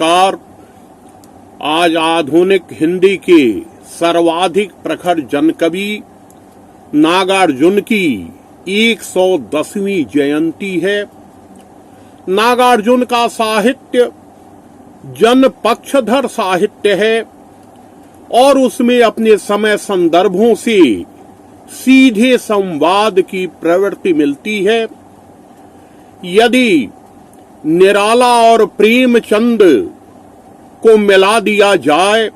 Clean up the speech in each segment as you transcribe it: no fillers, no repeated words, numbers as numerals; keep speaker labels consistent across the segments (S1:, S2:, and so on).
S1: नमस्कार। आज आधुनिक हिंदी के सर्वाधिक प्रखर जनकवि नागार्जुन की 110वीं जयंती है। नागार्जुन का साहित्य जन पक्षधर साहित्य है और उसमें अपने समय संदर्भों से सीधे संवाद की प्रवृत्ति मिलती है। यदि निराला और प्रेमचंद को मिला दिया जाए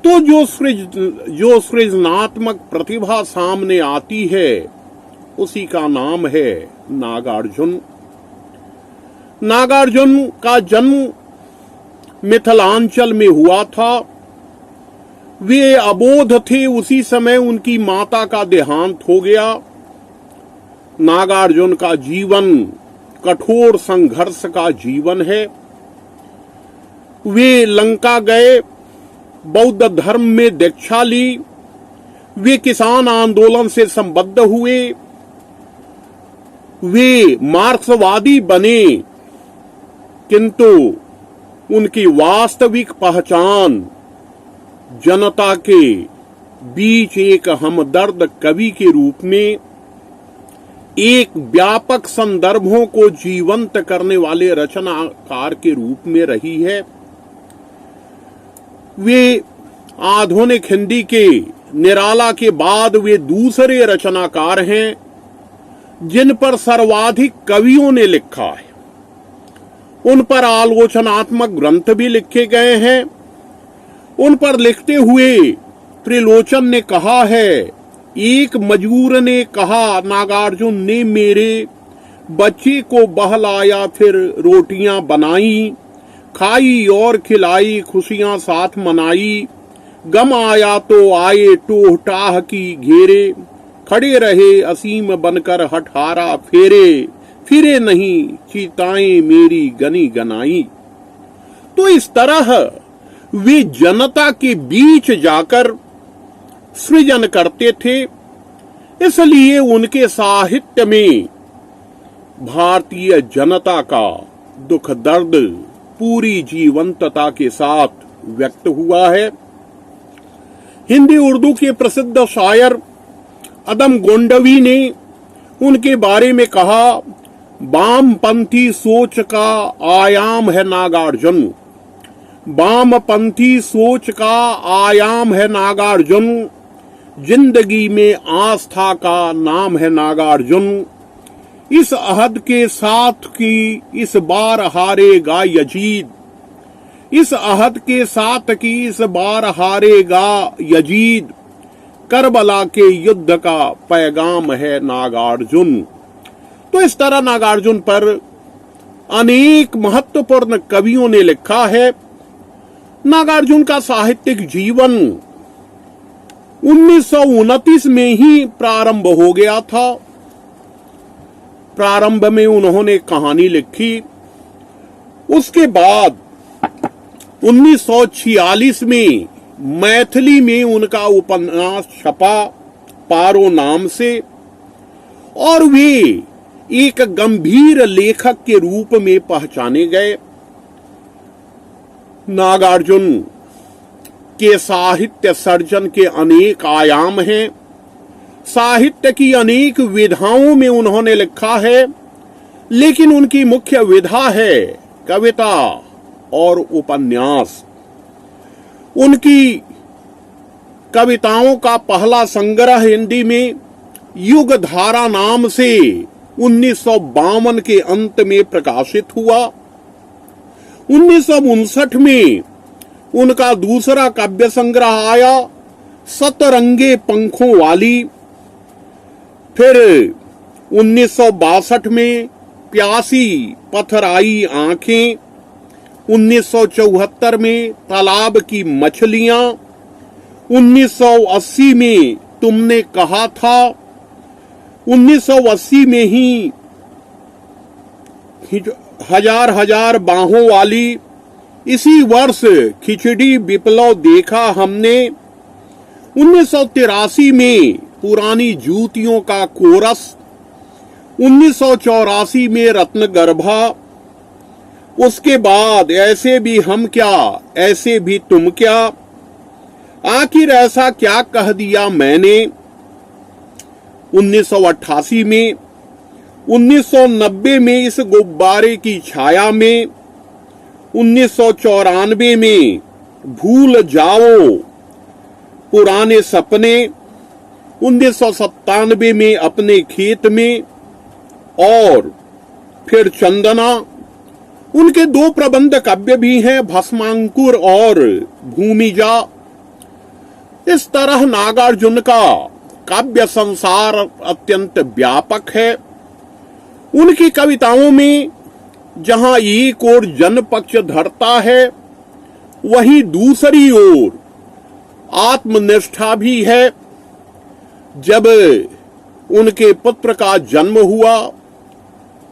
S1: तो जो सृजनात्मक प्रतिभा सामने आती है उसी का नाम है नागार्जुन। नागार्जुन का जन्म मिथिलांचल में हुआ था। वे अबोध थे, उसी समय उनकी माता का देहांत हो गया। नागार्जुन का जीवन कठोर संघर्ष का जीवन है। वे लंका गए, बौद्ध धर्म में दीक्षा ली। वे किसान आंदोलन से संबद्ध हुए। वे मार्क्सवादी बने, किंतु उनकी वास्तविक पहचान जनता के बीच एक हमदर्द कवि के रूप में, एक व्यापक संदर्भों को जीवंत करने वाले रचनाकार के रूप में रही है। वे आधुनिक हिंदी के निराला के बाद वे दूसरे रचनाकार हैं जिन पर सर्वाधिक कवियों ने लिखा है। उन पर आलोचनात्मक ग्रंथ भी लिखे गए हैं। उन पर लिखते हुए त्रिलोचन ने कहा है, एक मजूर ने कहा नागार्जुन ने मेरे बच्चे को बहलाया, फिर रोटियां बनाई, खाई और खिलाई, खुशियां साथ मनाई। गम आया तो आए टोह टाह की घेरे, खड़े रहे असीम बनकर हठारा फेरे, फिरे नहीं चीताएं मेरी गनी गनाई। तो इस तरह वे जनता के बीच जाकर सृजन करते थे। इसलिए उनके साहित्य में भारतीय जनता का दुख दर्द पूरी जीवंतता के साथ व्यक्त हुआ है। हिंदी उर्दू के प्रसिद्ध शायर अदम गोंडवी ने उनके बारे में कहा, वामपंथी सोच का आयाम है नागार्जुन। वामपंथी सोच का आयाम है नागार्जुन, जिंदगी में आस्था का नाम है नागार्जुन। इस अहद के साथ की इस बार हारेगा यजीद, इस अहद के साथ की इस बार हारेगा यजीद, करबला के युद्ध का पैगाम है नागार्जुन। तो इस तरह नागार्जुन पर अनेक महत्वपूर्ण कवियों ने लिखा है। नागार्जुन का साहित्यिक जीवन 1929 में ही प्रारंभ हो गया था। प्रारंभ में उन्होंने कहानी लिखी। उसके बाद 1946 में मैथिली में उनका उपन्यास छपा पारो नाम से, और वे एक गंभीर लेखक के रूप में पहचाने गए। नागार्जुन के साहित्य सर्जन के अनेक आयाम हैं। साहित्य की अनेक विधाओं में उन्होंने लिखा है, लेकिन उनकी मुख्य विधा है कविता और उपन्यास। उनकी कविताओं का पहला संग्रह हिंदी में युगधारा नाम से 1952 के अंत में प्रकाशित हुआ। 1959 में उनका दूसरा काव्य संग्रह आया, सतरंगे पंखों वाली। फिर 1962 में प्यासी पथराई आंखें। 1974 में तालाब की मछलियां। 1980 में तुमने कहा था। 1980 में ही हजार हजार बाहों वाली। इसी वर्ष खिचड़ी विप्लव देखा हमने। 1983 में पुरानी जूतियों का कोरस। 1984 में रत्नगर्भा। उसके बाद ऐसे भी हम क्या, ऐसे भी तुम क्या, आखिर ऐसा क्या कह दिया मैंने। 1988 में, 1990 में इस गुब्बारे की छाया में, 1994 में भूल जाओ पुराने सपने, 1997 में अपने खेत में, और फिर चंदना। उनके 2 प्रबंध काव्य भी हैं, भस्मांकुर और भूमिजा। इस तरह नागार्जुन का काव्य संसार अत्यंत व्यापक है। उनकी कविताओं में जहां एक ओर जनपक्ष धरता है, वहीं दूसरी ओर आत्मनिष्ठा भी है। जब उनके पुत्र का जन्म हुआ,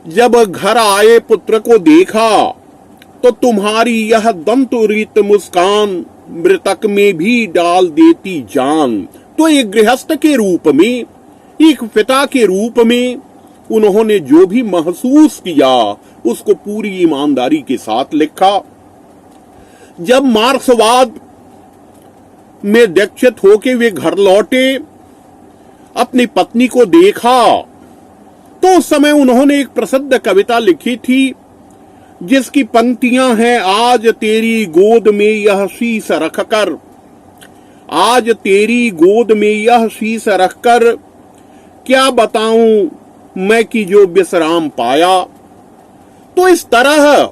S1: जब घर आए पुत्र को देखा, तो तुम्हारी यह दंतुरित मुस्कान मृतक में भी डाल देती जान। तो एक गृहस्थ के रूप में, एक पिता के रूप में उन्होंने जो भी महसूस किया उसको पूरी ईमानदारी के साथ लिखा। जब मार्क्सवाद में दीक्षित होके वे घर लौटे, अपनी पत्नी को देखा, तो उस समय उन्होंने एक प्रसिद्ध कविता लिखी थी जिसकी पंक्तियां हैं, आज तेरी गोद में यह शीश रखकर, आज तेरी गोद में यह शीश रखकर, क्या बताऊं मैं कि जो विश्राम पाया। तो इस तरह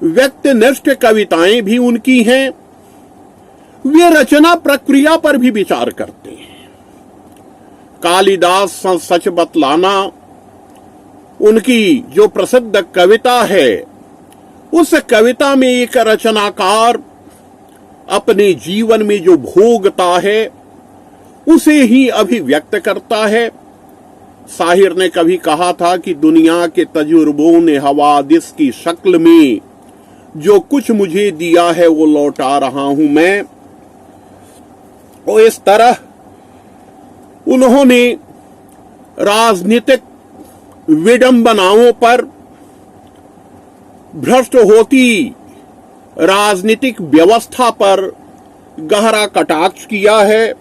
S1: व्यक्तिनिष्ठ कविताएं भी उनकी हैं। वे रचना प्रक्रिया पर भी विचार करते हैं। कालिदास सच बतलाना उनकी जो प्रसिद्ध कविता है, उस कविता में एक रचनाकार अपने जीवन में जो भोगता है उसे ही अभिव्यक्त करता है। शाहिर ने कभी कहा था कि दुनिया के तजुर्बों ने हवादिस की शक्ल में जो कुछ मुझे दिया है वो लौटा रहा हूं मैं। और इस तरह उन्होंने राजनीतिक विडंबनाओं पर, भ्रष्ट होती राजनीतिक व्यवस्था पर गहरा कटाक्ष किया है।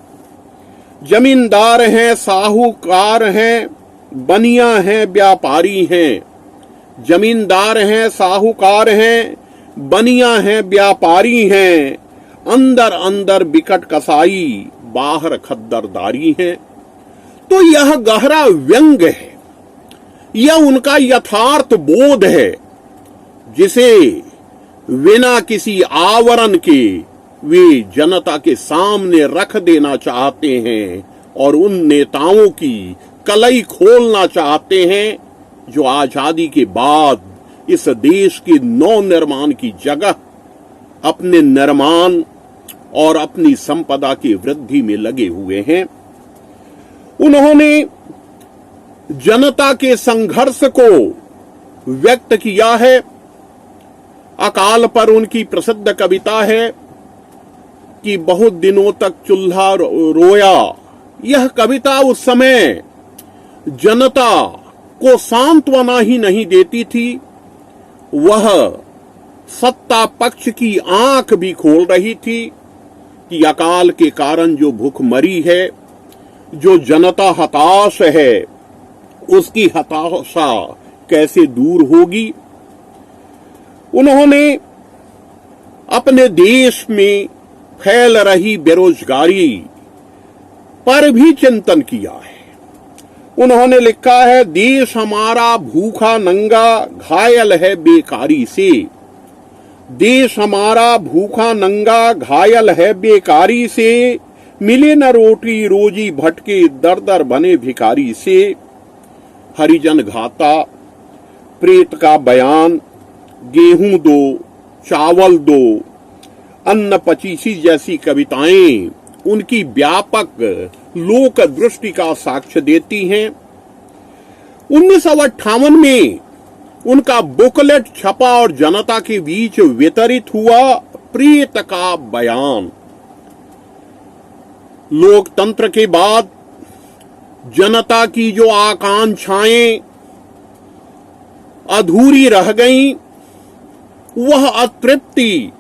S1: जमींदार हैं, साहूकार हैं, बनिया हैं, व्यापारी हैं। जमींदार हैं, साहूकार हैं, बनिया हैं, व्यापारी हैं। अंदर अंदर बिकट कसाई, बाहर खद्दरदारी है। तो यह गहरा व्यंग है, यह उनका यथार्थ बोध है, जिसे बिना किसी आवरण के वे जनता के सामने रख देना चाहते हैं और उन नेताओं की कलई खोलना चाहते हैं जो आजादी के बाद इस देश के नव निर्माण की जगह अपने निर्माण और अपनी संपदा की वृद्धि में लगे हुए हैं। उन्होंने जनता के संघर्ष को व्यक्त किया है। अकाल पर उनकी प्रसिद्ध कविता है कि बहुत दिनों तक चूल्हा रोया। यह कविता उस समय जनता को सांत्वना ही नहीं देती थी, वह सत्ता पक्ष की आंख भी खोल रही थी कि अकाल के कारण जो भूखमरी है, जो जनता हताश है, उसकी हताशा कैसे दूर होगी। उन्होंने अपने देश में फैल रही बेरोजगारी पर भी चिंतन किया है। उन्होंने लिखा है, देश हमारा भूखा नंगा घायल है बेकारी से। देश हमारा भूखा नंगा घायल है बेकारी से, मिले न रोटी रोजी भटके दर दर बने भिखारी से। हरिजन घाता, प्रेत का बयान, गेहूं दो, चावल दो, अन्न पचीसी जैसी कविताएं उनकी व्यापक लोक दृष्टि का साक्ष्य देती हैं। 1958 में उनका बुकलेट छपा और जनता के बीच वितरित हुआ, प्रेत का बयान। लोकतंत्र के बाद जनता की जो आकांक्षाएं अधूरी रह गईं, वह अतृप्ति,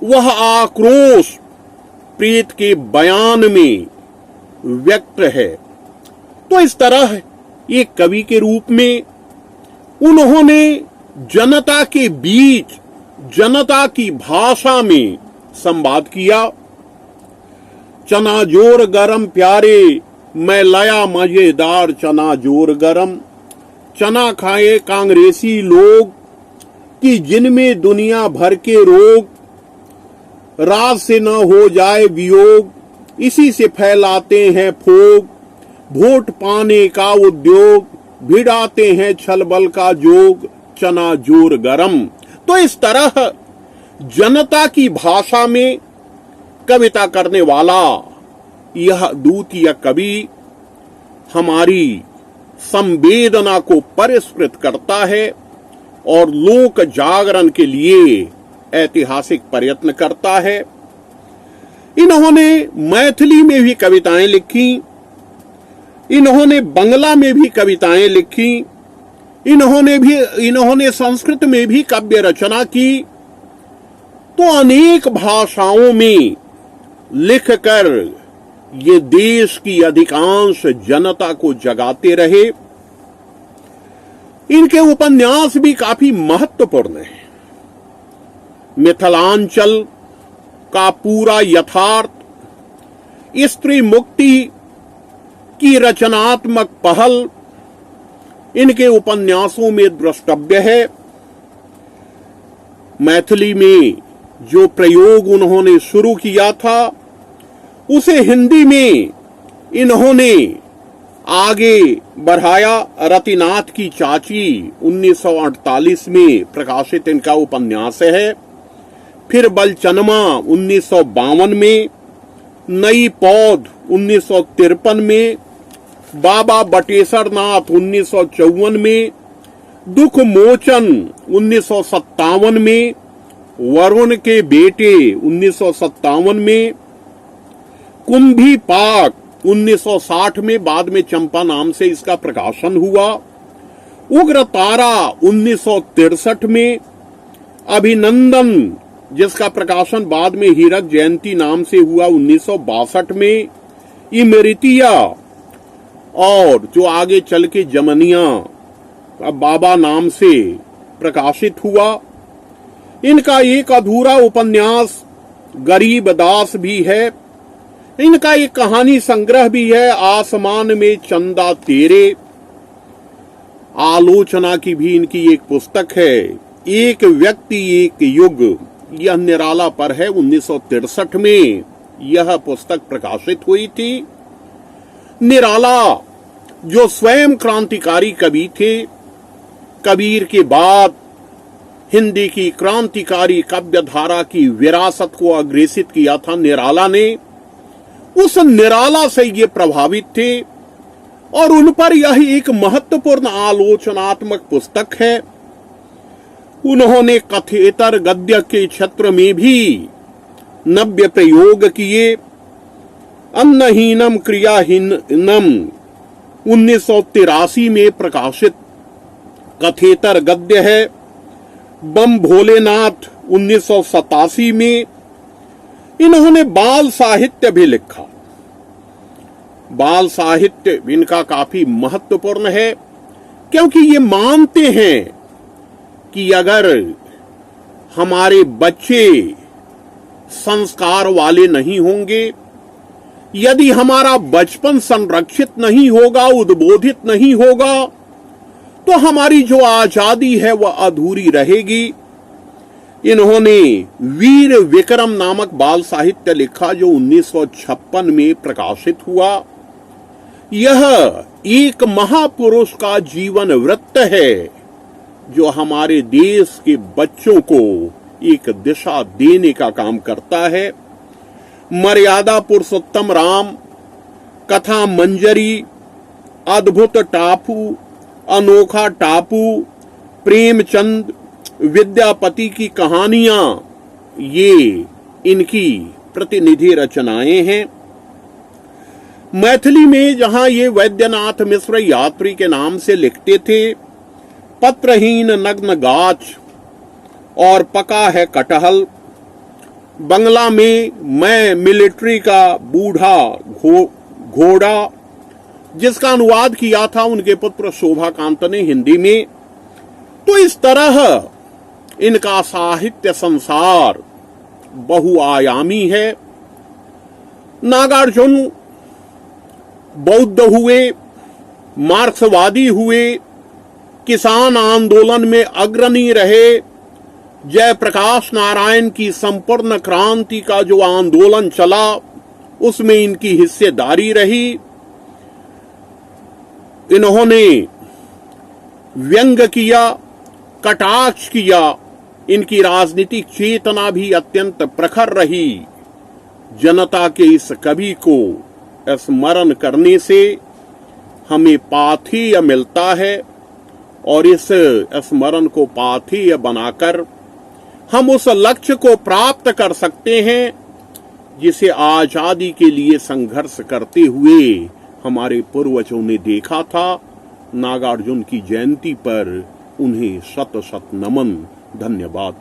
S1: वह आक्रोश प्रेत के बयान में व्यक्त है। तो इस तरह एक कवि के रूप में उन्होंने जनता के बीच, जनता की भाषा में संवाद किया। चना जोर गरम प्यारे, मैं लाया मजेदार चना जोर गरम। चना खाए कांग्रेसी लोग कि जिनमें दुनिया भर के रोग, राज से न हो जाए वियोग, इसी से फैलाते हैं फोग। वोट पाने का उद्योग, भिड़ाते हैं छलबल का जोग, चना जोर गरम। तो इस तरह जनता की भाषा में कविता करने वाला यह दूत या कवि हमारी संवेदना को परिष्कृत करता है और लोक जागरण के लिए ऐतिहासिक प्रयत्न करता है। इन्होंने मैथिली में भी कविताएं लिखी, इन्होंने बंगला में भी कविताएं लिखी, इन्होंने संस्कृत में भी काव्य रचना की। तो अनेक भाषाओं में लिखकर ये देश की अधिकांश जनता को जगाते रहे। इनके उपन्यास भी काफी महत्वपूर्ण हैं। मिथिलांचल का पूरा यथार्थ, स्त्री मुक्ति की रचनात्मक पहल इनके उपन्यासों में द्रष्टव्य है। मैथिली में जो प्रयोग उन्होंने शुरू किया था उसे हिंदी में इन्होंने आगे बढ़ाया। रतिनाथ की चाची 1948 में प्रकाशित इनका उपन्यास है। फिर बलचनमा 1952 में, नई पौध 1953 में, बाबा बटेश्वर नाथ 1954 में, दुख मोचन 1957 में, वरुण के बेटे 1957 में, कुंभी पाक 1960 में, बाद में चंपा नाम से इसका प्रकाशन हुआ, उग्र तारा 1963 में, अभिनंदन जिसका प्रकाशन बाद में हीरक जयंती नाम से हुआ 1962 में, इमरितिया और जो आगे चल के जमनिया बाबा नाम से प्रकाशित हुआ। इनका एक अधूरा उपन्यास गरीब दास भी है। इनका एक कहानी संग्रह भी है, आसमान में चंदा तेरे। आलोचना की भी इनकी एक पुस्तक है, एक व्यक्ति एक युग। यह निराला पर है, 1963 में यह पुस्तक प्रकाशित हुई थी। निराला जो स्वयं क्रांतिकारी कवि थे, कबीर के बाद हिंदी की क्रांतिकारी काव्य धारा की विरासत को अग्रेसित किया था निराला ने। उस निराला से ये प्रभावित थे और उन पर यह एक महत्वपूर्ण आलोचनात्मक पुस्तक है। उन्होंने कथेतर गद्य के क्षेत्र में भी नव्य प्रयोग किए। अन्नहीनम क्रियाहीनम 1983 में प्रकाशित कथेतर गद्य है। बम भोलेनाथ 1987 में। इन्होंने बाल साहित्य भी लिखा। बाल साहित्य इनका काफी महत्वपूर्ण है क्योंकि ये मानते हैं कि अगर हमारे बच्चे संस्कार वाले नहीं होंगे, यदि हमारा बचपन संरक्षित नहीं होगा, उद्बोधित नहीं होगा, तो हमारी जो आजादी है वह अधूरी रहेगी। इन्होंने वीर विक्रम नामक बाल साहित्य लिखा जो 1956 में प्रकाशित हुआ। यह एक महापुरुष का जीवन वृत्त है जो हमारे देश के बच्चों को एक दिशा देने का काम करता है। मर्यादा पुरुषोत्तम राम, कथा मंजरी, अद्भुत टापू, अनोखा टापू, प्रेमचंद, विद्यापति की कहानियां, ये इनकी प्रतिनिधि रचनाएं हैं। मैथिली में जहां ये वैद्यनाथ मिश्र यात्री के नाम से लिखते थे, पत्रहीन नग्न गाछ, और पका है कटहल। बंगला में मैं मिलिट्री का बूढ़ा घोड़ा, जिसका अनुवाद किया था उनके पुत्र शोभाकांत ने हिंदी में। तो इस तरह इनका साहित्य संसार बहुआयामी है। नागार्जुन बौद्ध हुए, मार्क्सवादी हुए, किसान आंदोलन में अग्रणी रहे, जयप्रकाश नारायण की संपूर्ण क्रांति का जो आंदोलन चला उसमें इनकी हिस्सेदारी रही। इन्होंने व्यंग किया, कटाक्ष किया, इनकी राजनीतिक चेतना भी अत्यंत प्रखर रही। जनता के इस कवि को स्मरण करने से हमें पाथेय मिलता है और इस स्मरण को पाथेय बनाकर हम उस लक्ष्य को प्राप्त कर सकते हैं जिसे आजादी के लिए संघर्ष करते हुए हमारे पूर्वजों ने देखा था। नागार्जुन की जयंती पर उन्हें शत शत नमन। धन्यवाद।